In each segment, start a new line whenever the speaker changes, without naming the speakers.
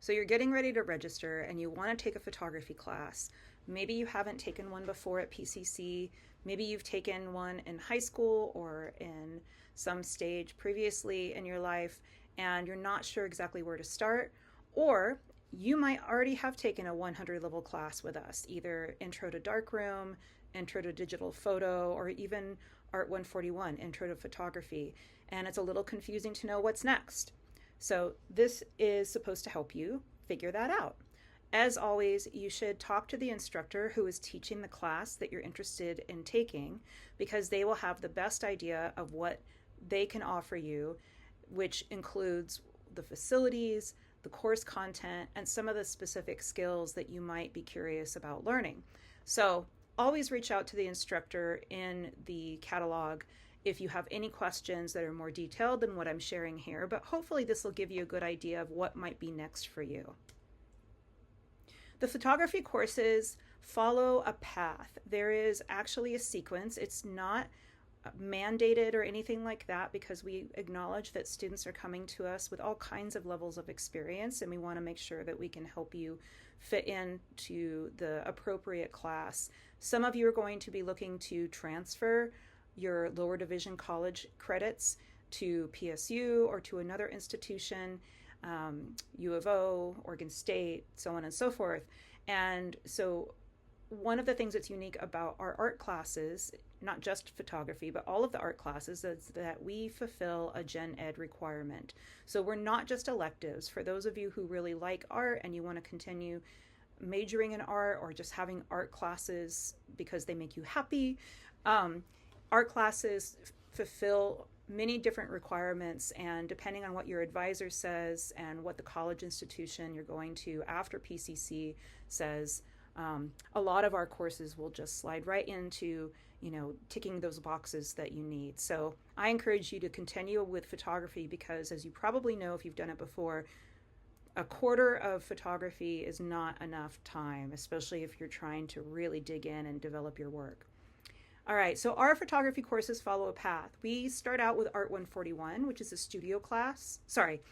So you're getting ready to register and you want to take a photography class. Maybe you haven't taken one before at PCC. Maybe you've taken one in high school or in some stage previously in your life and you're not sure exactly where to start. Or you might already have taken a 100 level class with us, either Intro to Darkroom, Intro to Digital Photo, or even Art 141, Intro to Photography. And it's a little confusing to know what's next. So this is supposed to help you figure that out. As always, you should talk to the instructor who is teaching the class that you're interested in taking, because they will have the best idea of what they can offer you, which includes the facilities, the course content, and some of the specific skills that you might be curious about learning. So always reach out to the instructor in the catalog if you have any questions that are more detailed than what I'm sharing here, but hopefully this will give you a good idea of what might be next for you. The photography courses follow a path. There is actually a sequence. It's not mandated or anything like that, because we acknowledge that students are coming to us with all kinds of levels of experience, and we want to make sure that we can help you fit into the appropriate class. Some of you are going to be looking to transfer your lower division college credits to PSU or to another institution, U of O, Oregon State, so on and so forth. And so one of the things that's unique about our art classes, not just photography, but all of the art classes, is that we fulfill a gen ed requirement. So we're not just electives. For those of you who really like art and you want to continue majoring in art or just having art classes because they make you happy, art classes fulfill many different requirements, and depending on what your advisor says and what the college institution you're going to after PCC says, a lot of our courses will just slide right into, ticking those boxes that you need. So I encourage you to continue with photography, because as you probably know if you've done it before, a quarter of photography is not enough time, especially if you're trying to really dig in and develop your work. All right, so our photography courses follow a path. We start out with Art 141, which is a studio class. Sorry,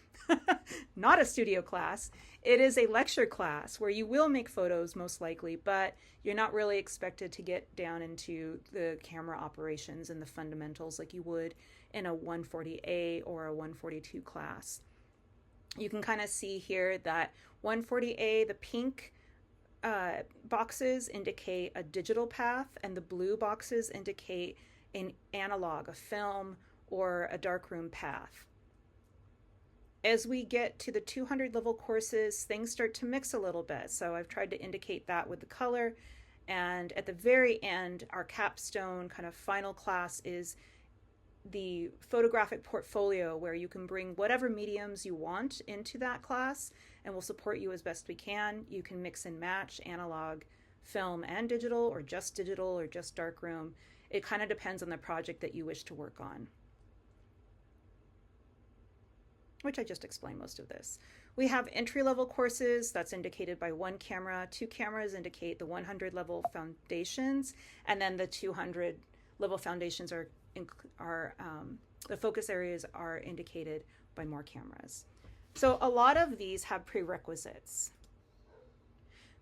not a studio class. It is a lecture class where you will make photos most likely, but you're not really expected to get down into the camera operations and the fundamentals like you would in a 140A or a 142 class. You can kind of see here that 140A, the pink boxes indicate a digital path, and the blue boxes indicate an analog, a film, or a darkroom path. As we get to the 200 level courses, things start to mix a little bit. So I've tried to indicate that with the color. And at the very end, our capstone kind of final class is the photographic portfolio, where you can bring whatever mediums you want into that class, and we'll support you as best we can. You can mix and match analog, film, and digital, or just darkroom. It kind of depends on the project that you wish to work on, which I just explained most of this. We have entry-level courses that's indicated by one camera. Two cameras indicate the 100 level foundations, and then the 200 level foundations are the focus areas are indicated by more cameras. So a lot of these have prerequisites.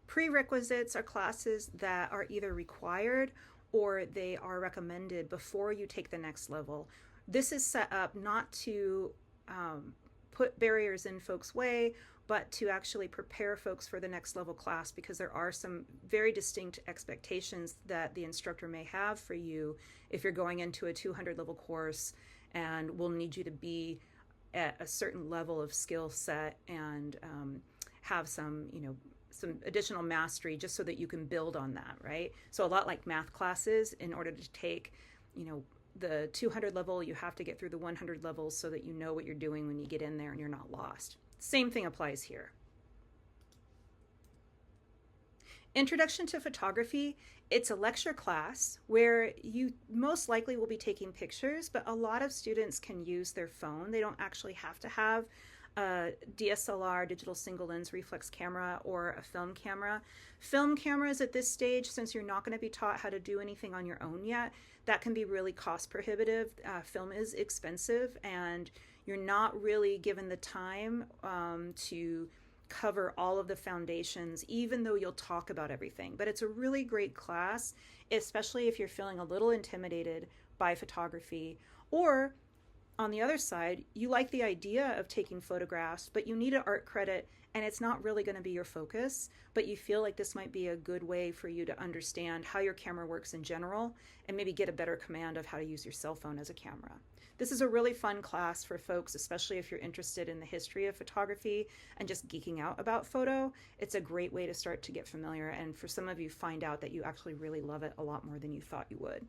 Prerequisites are classes that are either required or they are recommended before you take the next level. This is set up not to put barriers in folks' way, but to actually prepare folks for the next level class, because there are some very distinct expectations that the instructor may have for you if you're going into a 200 level course, and will need you to be at a certain level of skill set and have some additional mastery, just so that you can build on that, right? So a lot like math classes, in order to take, the 200 level, you have to get through the 100 levels so that you know what you're doing when you get in there and you're not lost. Same thing applies here. Introduction to Photography, it's a lecture class where you most likely will be taking pictures, but a lot of students can use their phone. They don't actually have to have a DSLR, digital single lens reflex camera, or a film camera. Film cameras at this stage, since you're not going to be taught how to do anything on your own yet, that can be really cost prohibitive. Film is expensive, and you're not really given the time to cover all of the foundations, even though you'll talk about everything. But it's a really great class, especially if you're feeling a little intimidated by photography, or on the other side, you like the idea of taking photographs, but you need an art credit and it's not really going to be your focus, but you feel like this might be a good way for you to understand how your camera works in general and maybe get a better command of how to use your cell phone as a camera. This is a really fun class for folks, especially if you're interested in the history of photography and just geeking out about photo. It's a great way to start to get familiar, and for some of you, find out that you actually really love it a lot more than you thought you would.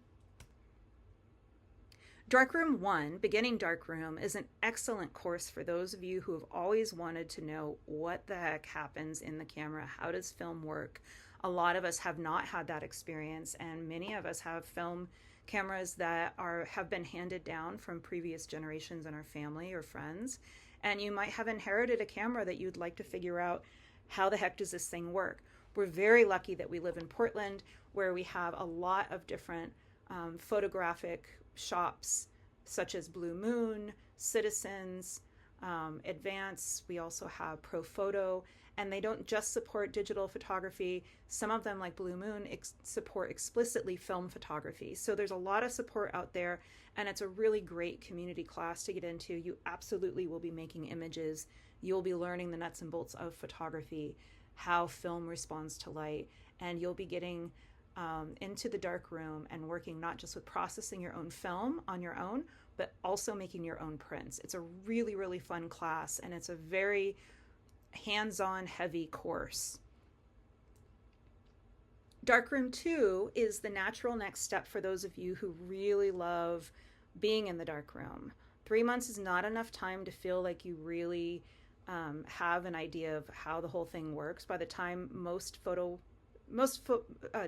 Darkroom 1, Beginning Darkroom, is an excellent course for those of you who have always wanted to know what the heck happens in the camera. How does film work? A lot of us have not had that experience, and many of us have film cameras that have been handed down from previous generations in our family or friends. And you might have inherited a camera that you'd like to figure out, how the heck does this thing work? We're very lucky that we live in Portland, where we have a lot of different photographic shops such as Blue Moon, Citizens, Advance. We also have Pro Photo, and they don't just support digital photography. Some of them, like Blue Moon, support explicitly film photography. So there's a lot of support out there, and it's a really great community class to get into. You absolutely will be making images. You'll be learning the nuts and bolts of photography, how film responds to light, and you'll be getting into the darkroom and working not just with processing your own film on your own, but also making your own prints. It's a really, really fun class, and it's a very hands-on heavy course. Darkroom 2 is the natural next step for those of you who really love being in the darkroom. 3 months is not enough time to feel like you really have an idea of how the whole thing works. By the time most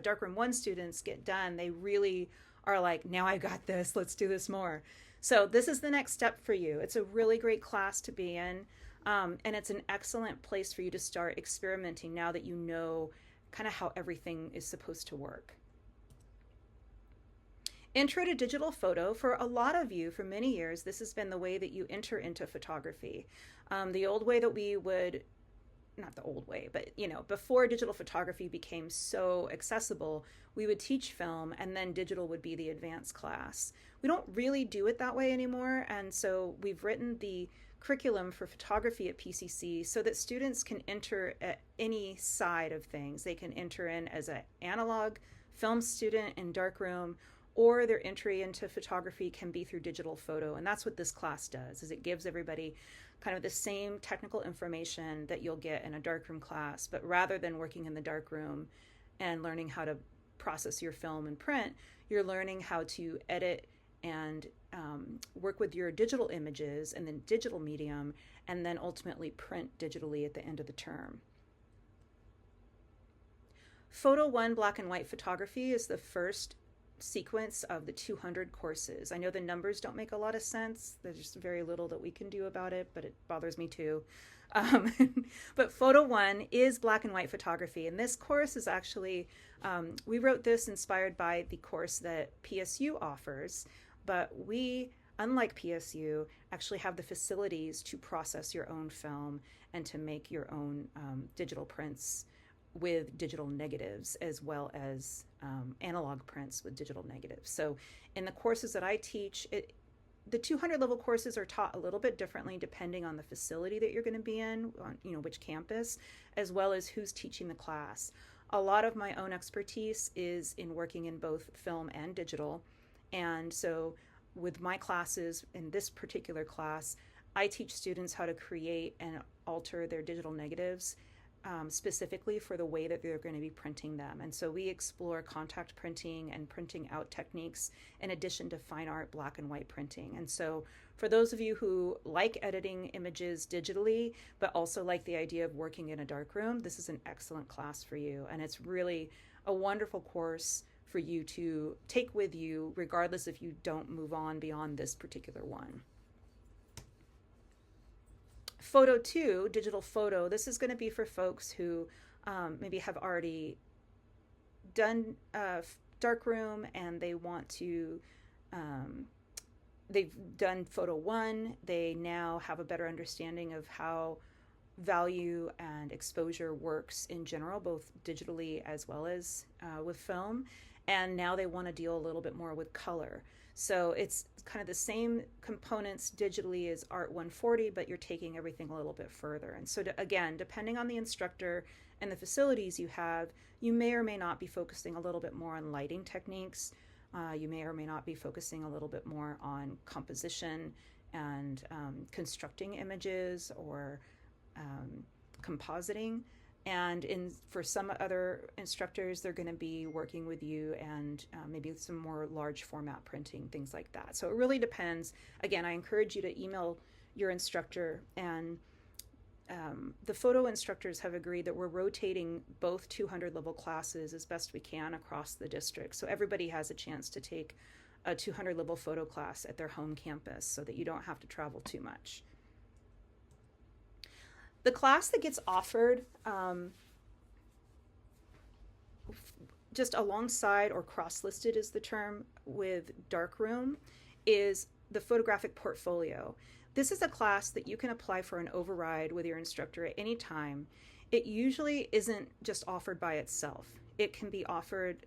Darkroom 1 students get done, they really are like, now I got this, let's do this more. So this is the next step for you. It's a really great class to be in, and it's an excellent place for you to start experimenting now that you know kind of how everything is supposed to work. Intro to Digital Photo. For a lot of you, for many years, this has been the way that you enter into photography. The old way that we would, not the old way, but before digital photography became so accessible, we would teach film and then digital would be the advanced class. We don't really do it that way anymore, and so we've written the curriculum for photography at PCC so that students can enter at any side of things. They can enter in as an analog film student in Darkroom, or their entry into photography can be through digital photo, and that's what this class does, is it gives everybody kind of the same technical information that you'll get in a darkroom class, but rather than working in the darkroom and learning how to process your film and print, you're learning how to edit and work with your digital images and then digital medium, and then ultimately print digitally at the end of the term. Photo 1 Black and White Photography is the first sequence of the 200 courses. I know the numbers don't make a lot of sense. There's just very little that we can do about it, but it bothers me too. But Photo 1 is Black and White Photography, and this course is actually, we wrote this inspired by the course that PSU offers, but we, unlike PSU, actually have the facilities to process your own film and to make your own digital prints with digital negatives, as well as analog prints with digital negatives. So in the courses that I teach, the 200 level courses are taught a little bit differently depending on the facility that you're going to be in, on which campus, as well as who's teaching the class. A lot of my own expertise is in working in both film and digital, and so with my classes, in this particular class, I teach students how to create and alter their digital negatives specifically for the way that they're going to be printing them. And so we explore contact printing and printing out techniques in addition to fine art black and white printing. And so for those of you who like editing images digitally, but also like the idea of working in a darkroom, this is an excellent class for you. And it's really a wonderful course for you to take with you, regardless if you don't move on beyond this particular one. Photo 2, Digital Photo, this is going to be for folks who maybe have already done Darkroom and they want to, they've done Photo 1, they now have a better understanding of how value and exposure works in general, both digitally as well as with film. And now they want to deal a little bit more with color. So it's kind of the same components digitally as Art 140, but you're taking everything a little bit further. And so again, depending on the instructor and the facilities you have, you may or may not be focusing a little bit more on lighting techniques. You may or may not be focusing a little bit more on composition and constructing images or compositing. And for some other instructors, they're going to be working with you and maybe some more large format printing, things like that. So it really depends. Again, I encourage you to email your instructor, and the photo instructors have agreed that we're rotating both 200 level classes as best we can across the district. So everybody has a chance to take a 200 level photo class at their home campus so that you don't have to travel too much. The class that gets offered just alongside or cross-listed is the term with Darkroom is the photographic portfolio. This is a class that you can apply for an override with your instructor at any time. It usually isn't just offered by itself. It can be offered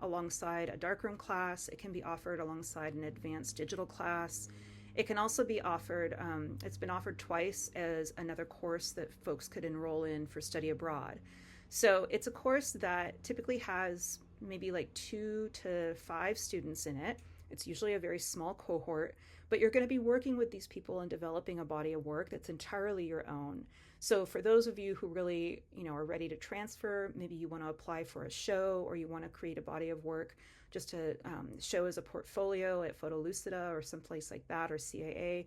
alongside a darkroom class. It can be offered alongside an advanced digital class. It can also be offered, it's been offered twice as another course that folks could enroll in for study abroad. So it's a course that typically has maybe like 2 to 5 students in it. It's usually a very small cohort, but you're going to be working with these people and developing a body of work that's entirely your own. So for those of you who really, are ready to transfer, maybe you want to apply for a show or you want to create a body of work just to show as a portfolio at Photolucida or someplace like that, or CAA,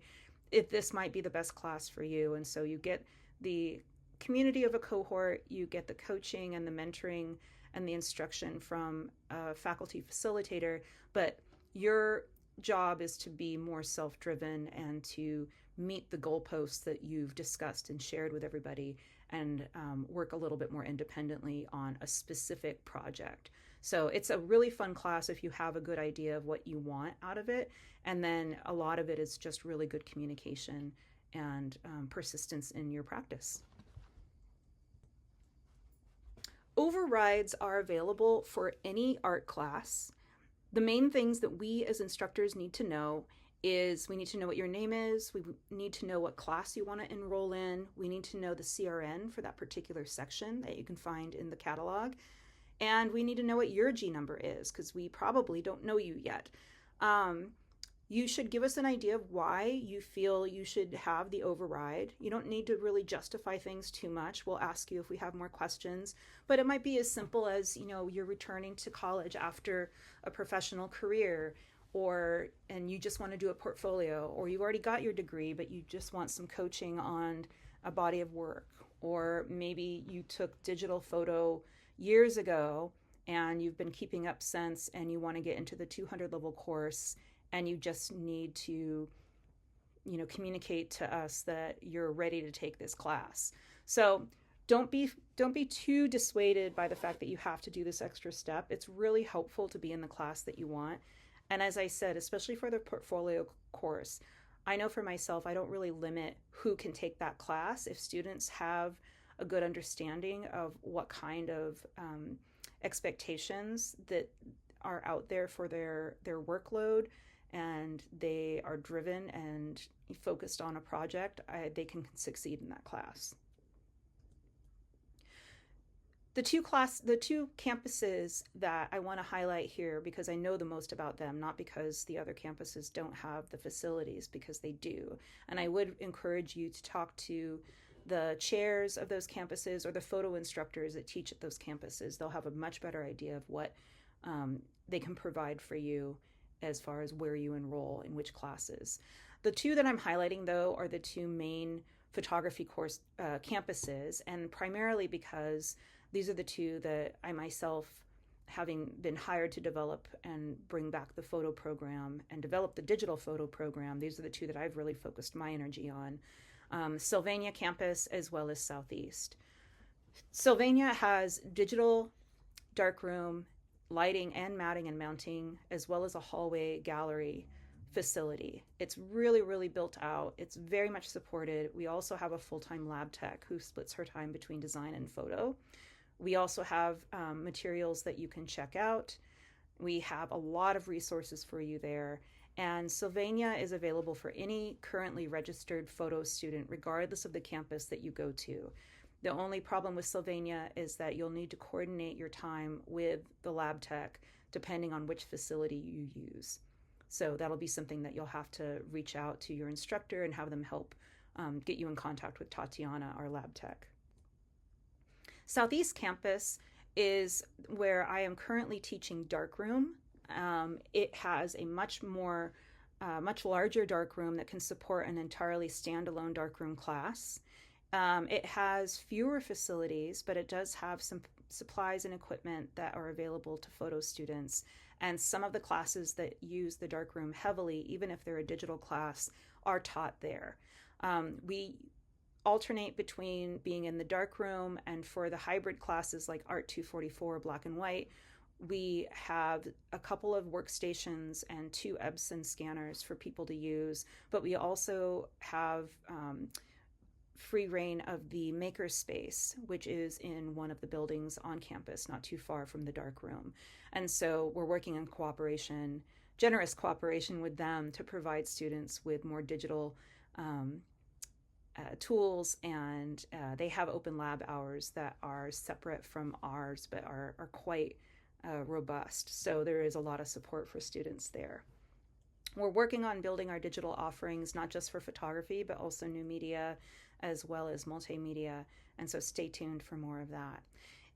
this might be the best class for you. And so you get the community of a cohort, you get the coaching and the mentoring and the instruction from a faculty facilitator, but your job is to be more self-driven and to meet the goalposts that you've discussed and shared with everybody, and work a little bit more independently on a specific project. So it's a really fun class if you have a good idea of what you want out of it, and then a lot of it is just really good communication and persistence in your practice. Overrides are available for any art class. The main things that we as instructors need to know is we need to know what your name is, we need to know what class you want to enroll in, we need to know the CRN for that particular section that you can find in the catalog, and we need to know what your G number is because we probably don't know you yet. You should give us an idea of why you feel you should have the override. You don't need to really justify things too much. We'll ask you if we have more questions, but it might be as simple as, you're returning to college after a professional career, and you just want to do a portfolio, or you've already got your degree, but you just want some coaching on a body of work, or maybe you took digital photo years ago and you've been keeping up since, and you want to get into the 200 level course, and you just need to, communicate to us that you're ready to take this class. So don't be too dissuaded by the fact that you have to do this extra step. It's really helpful to be in the class that you want. And as I said, especially for the portfolio course, I know for myself, I don't really limit who can take that class. If students have a good understanding of what kind of expectations that are out there for their workload, and they are driven and focused on a project, they can succeed in that class. The two campuses that I want to highlight here, because I know the most about them, not because the other campuses don't have the facilities, because they do. And I would encourage you to talk to the chairs of those campuses or the photo instructors that teach at those campuses. They'll have a much better idea of what they can provide for you as far as where you enroll in which classes. The two that I'm highlighting, though, are the two main photography course campuses, and primarily because these are the two that I myself, having been hired to develop and bring back the photo program and develop the digital photo program, these are the two that I've really focused my energy on. Sylvania campus as well as Southeast. Sylvania has digital, darkroom, lighting and matting and mounting, as well as a hallway gallery facility. It's really, really built out. It's very much supported. We also have a full-time lab tech who splits her time between design and photo. We also have materials that you can check out. We have a lot of resources for you there. And Sylvania is available for any currently registered photo student, regardless of the campus that you go to. The only problem with Sylvania is that you'll need to coordinate your time with the lab tech depending on which facility you use. So that'll be something that you'll have to reach out to your instructor and have them help get you in contact with Tatiana, our lab tech. Southeast Campus is where I am currently teaching Darkroom. It has a much larger darkroom that can support an entirely standalone darkroom class. It has fewer facilities, but it does have some supplies and equipment that are available to photo students. And some of the classes that use the darkroom heavily, even if they're a digital class, are taught there. We alternate between being in the darkroom, and for the hybrid classes like Art 244, black and white, we have a couple of workstations and 2 Epson scanners for people to use, but we also have free reign of the makerspace, which is in one of the buildings on campus, not too far from the darkroom. And so we're working in cooperation, generous cooperation with them to provide students with more digital tools, and they have open lab hours that are separate from ours, but are quite robust. So there is a lot of support for students there. We're working on building our digital offerings, not just for photography, but also new media, as well as multimedia. And so stay tuned for more of that.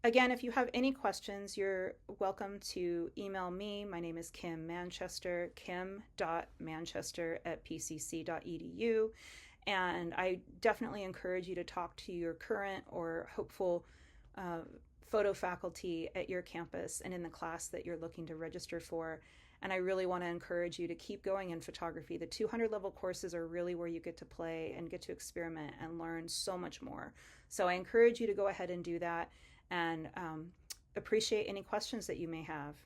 Again, if you have any questions, you're welcome to email me. My name is Kim Manchester, kim.manchester@pcc.edu. And I definitely encourage you to talk to your current or hopeful photo faculty at your campus and in the class that you're looking to register for. And I really want to encourage you to keep going in photography. The 200 level courses are really where you get to play and get to experiment and learn so much more. So I encourage you to go ahead and do that, and appreciate any questions that you may have.